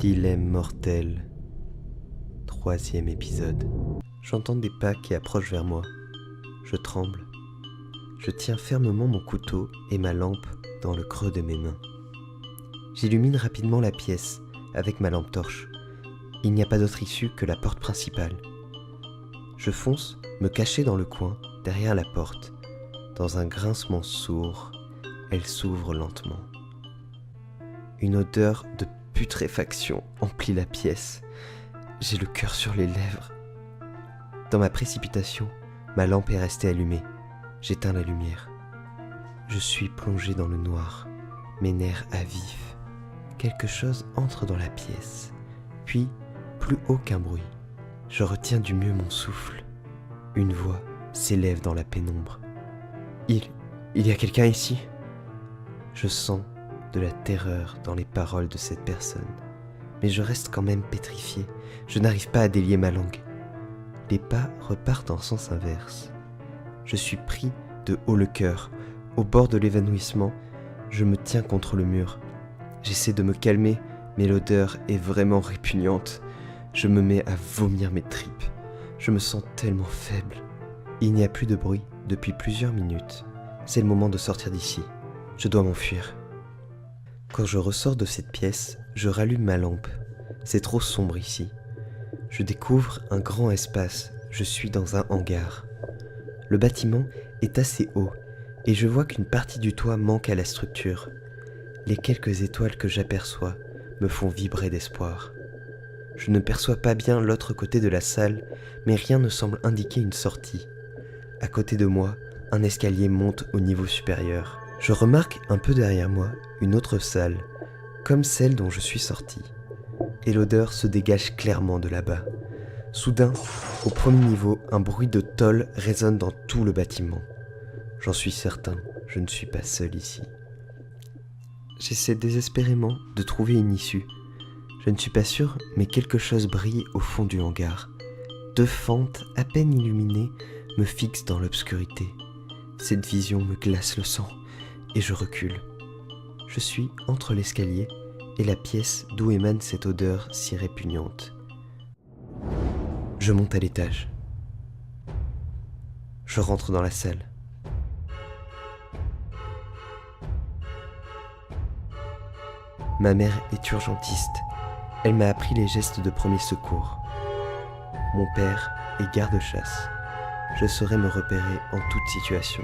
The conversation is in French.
Dilemme mortel. 3e épisode. J'entends des pas qui approchent vers moi. Je tremble. Je tiens fermement mon couteau et ma lampe dans le creux de mes mains. J'illumine rapidement la pièce avec ma lampe torche. Il n'y a pas d'autre issue que la porte principale. Je fonce me cacher dans le coin, derrière la porte. Dans un grincement sourd, elle s'ouvre lentement. Une odeur de putréfaction emplit la pièce. J'ai le cœur sur les lèvres. Dans ma précipitation, ma lampe est restée allumée. J'éteins la lumière. Je suis plongé dans le noir, mes nerfs à vif. Quelque chose entre dans la pièce, puis plus aucun bruit. Je retiens du mieux mon souffle. Une voix s'élève dans la pénombre. Il y a quelqu'un ici ? Je sens de la terreur dans les paroles de cette personne, mais je reste quand même pétrifié. Je n'arrive pas à délier ma langue. Les pas repartent en sens inverse. Je suis pris de haut le cœur. Au bord de l'évanouissement, je me tiens contre le mur. J'essaie de me calmer, mais l'odeur est vraiment répugnante. Je me mets à vomir mes tripes. Je me sens tellement faible. Il n'y a plus de bruit depuis plusieurs minutes. C'est le moment de sortir d'ici. Je dois m'enfuir. Quand je ressors de cette pièce, je rallume ma lampe. C'est trop sombre ici. Je découvre un grand espace. Je suis dans un hangar. Le bâtiment est assez haut et je vois qu'une partie du toit manque à la structure. Les quelques étoiles que j'aperçois me font vibrer d'espoir. Je ne perçois pas bien l'autre côté de la salle, mais rien ne semble indiquer une sortie. À côté de moi, un escalier monte au niveau supérieur. Je remarque un peu derrière moi une autre salle, comme celle dont je suis sorti. Et l'odeur se dégage clairement de là-bas. Soudain, au premier niveau, un bruit de tôle résonne dans tout le bâtiment. J'en suis certain, je ne suis pas seul ici. J'essaie désespérément de trouver une issue. Je ne suis pas sûr, mais quelque chose brille au fond du hangar. 2 fentes à peine illuminées me fixent dans l'obscurité. Cette vision me glace le sang et je recule. Je suis entre l'escalier et la pièce d'où émane cette odeur si répugnante. Je monte à l'étage. Je rentre dans la salle. Ma mère est urgentiste. Elle m'a appris les gestes de premier secours. Mon père est garde-chasse. Je saurai me repérer en toute situation.